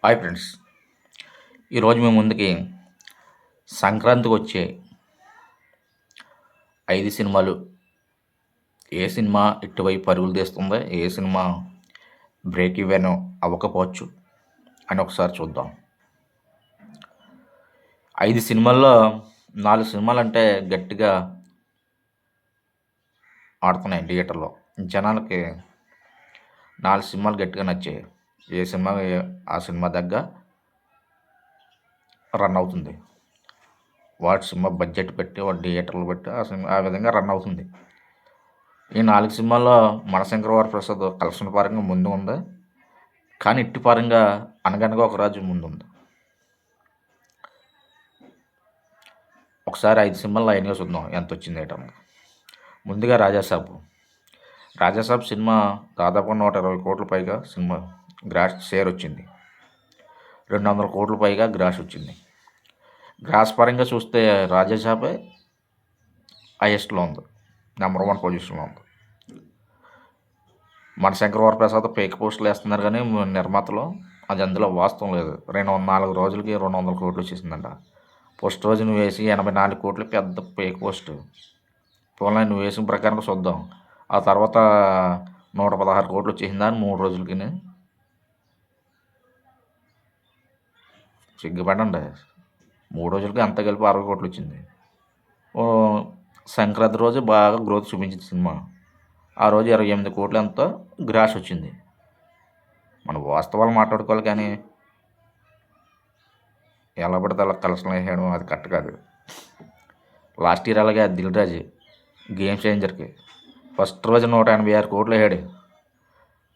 Hi friends, ఈరోజు మీ ముందుకి సంక్రాంతికి వచ్చే 5 సినిమాలు, ఏ సినిమా ఇటువైపు పరుగులు తీస్తుందో, ఏ సినిమా బ్రేక్ ఈవెన్ అవ్వకపోవచ్చు అని ఒకసారి చూద్దాం. 5 సినిమాల్లో 4 సినిమాలు అంటే గట్టిగా ఆడుతున్నాయి థియేటర్లో. జనాలకి 4 సినిమాలు గట్టిగా నచ్చాయి. ఏ సినిమా ఆ సినిమా దగ్గర రన్ అవుతుంది. వాటి సినిమా బడ్జెట్ పెట్టి వాటి థియేటర్లు పెట్టి ఆ విధంగా రన్ అవుతుంది. ఈ 4 సినిమాల్లో మనశంకర వరప్రసాద్ కలెక్షన్ పరంగా ముందు ఉంది, కానీ ఇట్టి పరంగా అనగనగా ఒక రాజు ముందుంది. ఒకసారి 5 సినిమాల్లో లైన్గా చూద్దాం ఎంత వచ్చింది ఏంటన్నా. ముందుగా రాజాసాబ్ సినిమా దాదాపు 120 కోట్ల పైగా సినిమా గ్రాస్ షేర్ వచ్చింది. 200 కోట్ల పైగా గ్రాస్ వచ్చింది. గ్రాస్ పరంగా చూస్తే రాజాసాబే హైయెస్ట్లో ఉంది, నెంబర్ 1 పొజిషన్లో ఉంది. మనశంకర వరప్రసాద్ ఫేక్ పోస్టులు వేస్తున్నారు, కానీ నిర్మాతలు అది అందులో వాస్తవం లేదు. 4 రోజులకి 200 కోట్లు వచ్చేసిందంట. ఫస్ట్ రోజు నువ్వు వేసి 84 కోట్లు పెద్ద ఫేక్ పోస్ట్. పోనీ నువ్వు వేసిన ప్రకారం చూద్దాం. ఆ తర్వాత 116 కోట్లు వచ్చేసిందా అని 3 రోజులకి. సిగ్గుపడండి. 3 రోజులకి అంతా కలిపి 60 కోట్లు వచ్చింది. సంక్రాంతి రోజు బాగా గ్రోత్ చూపించింది సినిమా. ఆ రోజు 28 కోట్లు ఎంతో గ్రాస్ వచ్చింది. మన వాస్తవాలు మాట్లాడుకోవాలి, కానీ ఎలా పడితే అలా కలెక్షన్ వేసేయడం అది కరెక్ట్ కాదు. లాస్ట్ ఇయర్ అలాగే దిల్ రాజు గేమ్ చేంజర్కి ఫస్ట్ రోజు 186 కోట్లు వేసాడు.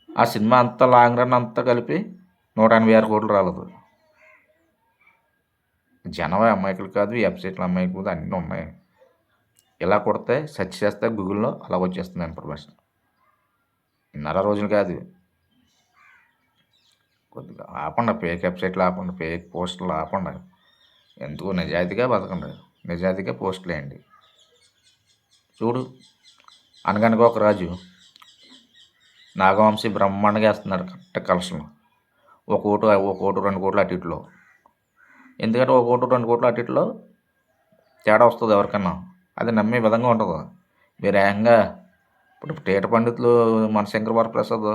ఆ సినిమా అంతా లాంగ్ రన్ అంతా కలిపి 186 కోట్లు రాలేదు. జనం అమ్మాయికులు కాదు, వెబ్సైట్లు అమ్మాయికులు అన్నీ ఉన్నాయి. ఇలా కొడితే సెర్చ్ చేస్తే గూగుల్లో అలా వచ్చేస్తుంది ఇన్ఫర్మేషన్. 2.5 రోజులు కాదు. కొద్దిగా ఆపండి, ఫేక్ వెబ్సైట్లు ఆపండి, ఫేక్ పోస్టులు ఆపండి. ఎందుకు నిజాయితీగా బతకండి, నిజాయితీగా పోస్టులు వేయండి. చూడు, అనగనగా ఒక రాజు నాగవంశీ బ్రహ్మాండంగా వేస్తున్నాడు కరెక్ట్ కలెక్షన్. 1 కోటు 2 కోట్లు అటు ఇట్లో. ఎందుకంటే 1 కోటు 2 కోట్లు అటు ఇట్లో తేడా వస్తుంది ఎవరికన్నా, అది నమ్మే విధంగా ఉంటుంది. మీరు ఏకంగా ఇప్పుడు తేట పండితులు మనశంకర వరప్రసాద్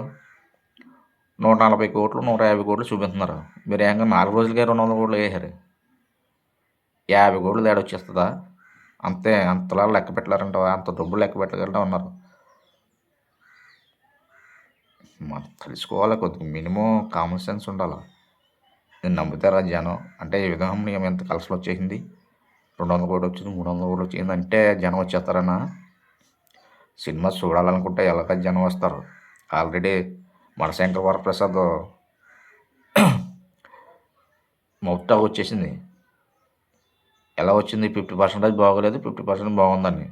140 కోట్లు 150 కోట్లు చూపిస్తున్నారు. మీరు ఏకంగా 4 రోజులకే 200 కోట్లు వేసారు. 50 కోట్లు తేడా వచ్చేస్తుందా? అంతే, అంతలా లెక్క పెట్టలేరంట, అంత డబ్బులు లెక్క పెట్టగలంటే ఉన్నారు. మనం తెలుసుకోవాలి, కొద్దిగా మినిమం కామన్ సెన్స్ ఉండాలి. నేను నమ్ముతారా జనం? అంటే ఈ విధంగా ఎంత కలెక్షన్ వచ్చేసింది, 200 కోట్లు వచ్చింది, 300 కోట్లు వచ్చింది అంటే జనం వచ్చేస్తారన్నా? సినిమా చూడాలనుకుంటే ఎలాగ జనం వస్తారు. ఆల్రెడీ మనశంకర వరప్రసాద్ మౌత్ టాక్ వచ్చేసింది. ఎలా వచ్చింది? 50% బాగోలేదు, 50% బాగుందని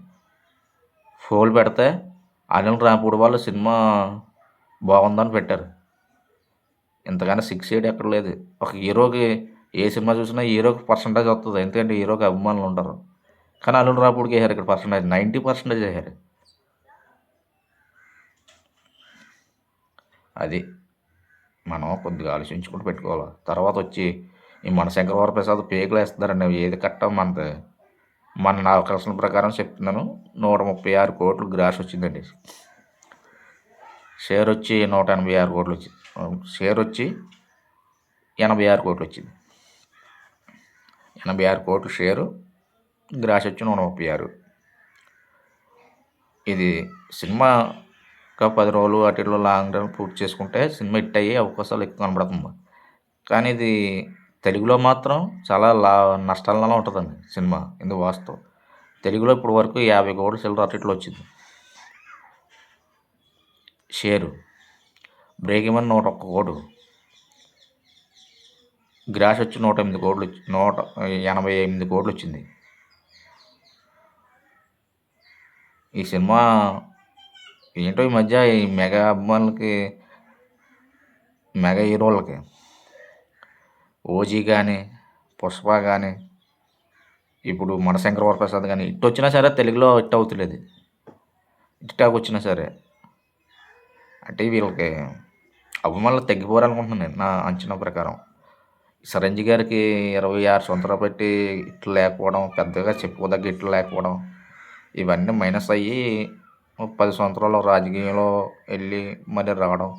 ఫోల్ పెడితే అనిల్ రాంపూడి వాళ్ళు సినిమా బాగుందని పెట్టారు. ఇంతగానే 6 8 ఎక్కడ లేదు. ఒక హీరోకి ఏ సినిమా చూసినా హీరోకి పర్సంటేజ్ వస్తుంది, ఎందుకంటే హీరోకి అభిమానులు ఉంటారు. కానీ అనిల్ రాంపూడికి వేసారు ఇక్కడ పర్సంటేజ్ 90% వేసారు. అది మనం కొద్దిగా ఆలోచించుకుంటూ పెట్టుకోవాలి. తర్వాత వచ్చి ఈ మనశంకర వరప్రసాద్ పేకులు వేస్తున్నారండి. ఏది కట్ట మన నా కలెక్షన్ ప్రకారం చెప్తున్నాను, 136 కోట్లు గ్రాస్ వచ్చిందండి. షేర్ వచ్చి 186 కోట్లు వచ్చింది. షేర్ వచ్చి 86 కోట్లు వచ్చింది. 86 కోట్లు షేరు, గ్రాస్ వచ్చి 136. ఇది సినిమా ఒక 10 రోజులు అటులో లాంగ్ రన్ పూర్తి చేసుకుంటే సినిమా హిట్ అయ్యే అవకాశాలు ఎక్కువ కనబడుతుంది. కానీ ఇది తెలుగులో మాత్రం చాలా నష్టాలలో ఉంటుందండి సినిమా. ఎందుకు వాస్తవం, తెలుగులో ఇప్పుడు వరకు 50 కోట్లు చిల్లర అటు వచ్చింది షేరు. బ్రేక్ ఈవెన్ 101 కోట్లు, గ్రాస్ వచ్చి 108 కోట్లు, 188 కోట్లు వచ్చింది. ఈ సినిమా ఏంటో ఈ మధ్య ఈ మెగా అభిమానులకి, మెగా హీరోలకి ఓజీ కానీ, పుష్ప కానీ, ఇప్పుడు మనశంకర వరప్రసాద్ కానీ హిట్ వచ్చినా సరే తెలుగులో హిట్ అవుతలేదు. హిట్ టాక్ వచ్చినా సరే అంటే వీళ్ళకి అభిమానులు తగ్గిపోవాలనుకుంటున్నాను నేను, నా అంచనా ప్రకారం. చిరంజీవి గారికి 26 సంవత్సరాలు పెట్టి ఇట్లు లేకపోవడం, పెద్దగా చెప్పుకోదగ్గ ఇట్లు లేకపోవడం, ఇవన్నీ మైనస్ అయ్యి 10 సంవత్సరాలు రాజకీయంలో వెళ్ళి మళ్ళీ రావడం,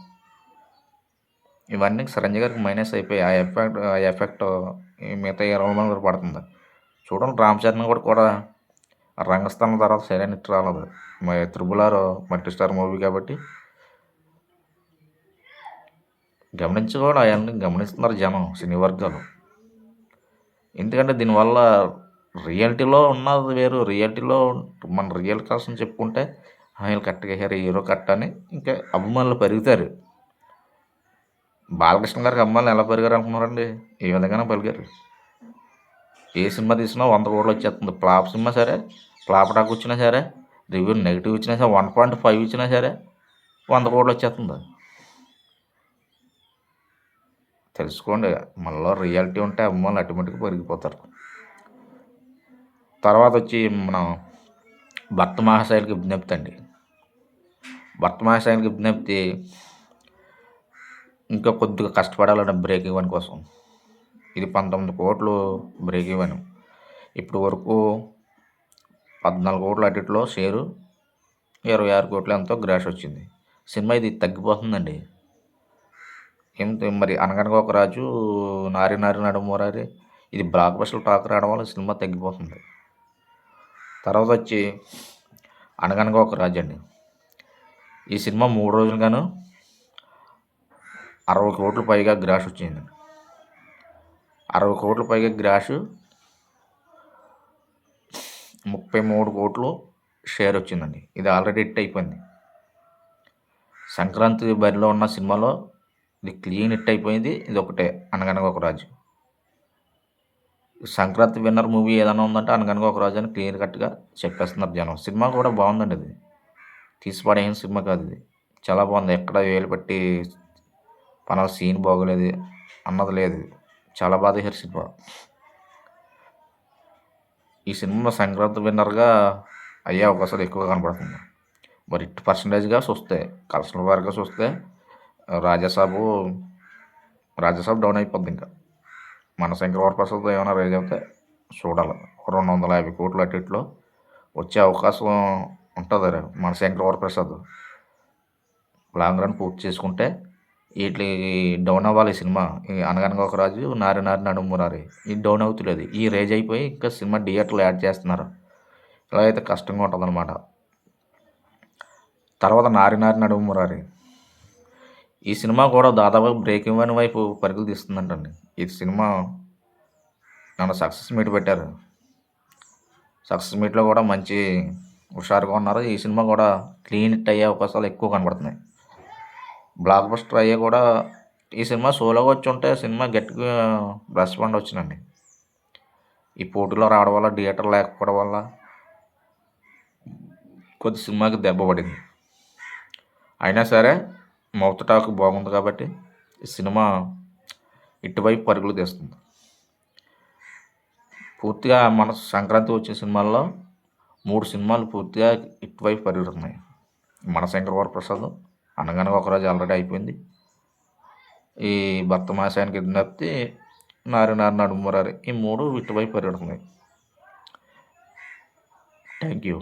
ఇవన్నీ చిరంజీవి గారికి మైనస్ అయిపోయి ఆ ఎఫెక్ట్ ఈ మిగతా 20 మంది కూడా పడుతుంది. చూడండి, రామ్ చరణ్ కూడా రంగస్థలం తర్వాత సరైన హిట్ రాలేదు. మరి triple R multi star movie కాబట్టి కూడా అవన్నీ గమనిస్తున్నారు జనం, సినీ వర్గాలు. ఎందుకంటే దీనివల్ల రియాలిటీలో ఉన్నది వేరు. రియాలిటీలో మన రియల్ కోసం చెప్పుకుంటే వీళ్ళు కరెక్ట్గా వేసారు, హీరో కరెక్ట్ అని ఇంకా అభిమానులు పెరుగుతారు. బాలకృష్ణ గారికి అభిమానులు ఎలా పెరిగారు అనుకున్నారండి? ఏ విధంగానే పెరిగారు. ఏ సినిమా తీసినా 100 కోట్లు వచ్చేస్తుంది. ఫ్లాప్ సినిమా సరే, ఫ్లాప్ టాక్ వచ్చినా సరే, రివ్యూ నెగిటివ్ ఇచ్చినా సరే, 1.5 ఇచ్చినా సరే 100 కోట్లు వచ్చేస్తుంది. తెలుసుకోండి, మనలో రియాలిటీ ఉంటే అభిమానులు ఆటోమేటిక్గా పెరిగిపోతారు. తర్వాత వచ్చి మనం భర్త మహాశైలికి విజ్ఞప్తి అండి. భర్త మహాశైలికి విజ్ఞప్తి, ఇంకా కొద్దిగా కష్టపడాలంటే బ్రేక్ ఈవెన్ కోసం. ఇది 19 కోట్లు బ్రేక్ ఈవెన్. ఇప్పుడు వరకు 14 కోట్లు అటిట్లో షేరు, 26 కోట్లు ఎంతో గ్రాష్ వచ్చింది. సినిమా ఇది తగ్గిపోతుందండి. ఏమిటి మరి, అనగనగా ఒక రాజు, నారి నారి నడుమూరారి, ఇది బ్లాక్ బస్టర్ టాక్ రావడం వల్ల సినిమా తగ్గిపోతుంది. తర్వాత వచ్చి అనగనగా ఒక రాజు అండి. ఈ సినిమా 3 రోజులుగాను 60 కోట్లు పైగా గ్రాష్ వచ్చింది. 60 కోట్ల పైగా గ్రాష్, 33 కోట్లు షేర్ వచ్చిందండి. ఇది ఆల్రెడీ హిట్ అయిపోయింది. సంక్రాంతి బరిలో ఉన్న సినిమాలో ఇది క్లీన్ హిట్ అయిపోయింది. ఇది ఒకటే, అనగనగా ఒక రాజు. సంక్రాంతి విన్నర్ మూవీ ఏదైనా ఉందంటే అనగనగా ఒక రాజు అని క్లియర్ కట్గా చెప్పేస్తున్నారు జనం. సినిమా కూడా బాగుందండి. ఇది తీసిపడేసిన సినిమా కాదు, ఇది చాలా బాగుంది. ఎక్కడ వేలు పెట్టి పలానా సీన్ బాగోలేదు అన్నది లేదు. చాలా బాగా తీశారు సినిమా. ఈ సినిమా సంక్రాంతి విన్నర్గా అయ్యే అవకాశాలు ఎక్కువ కనపడుతుంది. మరి హిట్ పర్సంటేజ్గా చూస్తే, కలెక్షన్ వారిగా చూస్తే రాజాసాబు డౌన్ అయిపోద్ది. ఇంకా మన శంకర్ వరప్రసాద్ ఏమైనా రేజ్ అవుతే చూడాలి. 250 కోట్లు అట్టిట్లో వచ్చే అవకాశం ఉంటుంది. మన శంకర్ వరప్రసాద్ లాంగ్ రన్ పూర్తి చేసుకుంటే వీటి డౌన్ అవ్వాలి. సినిమా ఈ అనగనగా ఒక రాజు, నారి నారి నడుమురారి, ఇది డౌన్ అవుతులేదు. ఈ రేజ్ అయిపోయి ఇంకా సినిమా థియేటర్లు యాడ్ చేస్తున్నారు. ఇలా అయితే కష్టంగా ఉంటుంది అనమాట. తర్వాత నారి నారి నడుమురారి, ఈ సినిమా కూడా దాదాపు బ్రేక్ ఈవెన్ వైపు పరుగులు తీస్తుందంటండి. ఈ సినిమా నన్ను సక్సెస్ మీట్ పెట్టారు. సక్సెస్ మీట్లో కూడా మంచి హుషారుగా ఉన్నారు. ఈ సినిమా కూడా క్లీన్ హిట్ అయ్యే అవకాశాలు ఎక్కువ కనబడుతున్నాయి. బ్లాక్ బస్టర్ అయ్యే కూడా ఈ సినిమా సోలోగా వచ్చి ఉంటే సినిమా గట్టిగా రెస్పాండ్ వచ్చిందండి. ఈ పోటీలో రావడం వల్ల, థియేటర్ లేకపోవడం వల్ల కొద్ది సినిమాకి దెబ్బ పడింది. అయినా సరే మౌత్ టాక్ బాగుంది కాబట్టి ఈ సినిమా ఇటువైపు పరుగులు తీస్తుంది. పూర్తిగా మన సంక్రాంతి వచ్చే సినిమాల్లో 3 సినిమాలు పూర్తిగా ఇటువైపు పరుగుతున్నాయి. మన శంకర్ వరప్రసాద్, అనగనగా ఒక రోజు ఆల్రెడీ అయిపోయింది. ఈ భర్త మహాశయానికి విజ్ఞప్తి, నారి నారి నడుమురారి, ఈ 3 ఇటువైపు పరుగుతున్నాయి. Thank you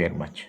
very much.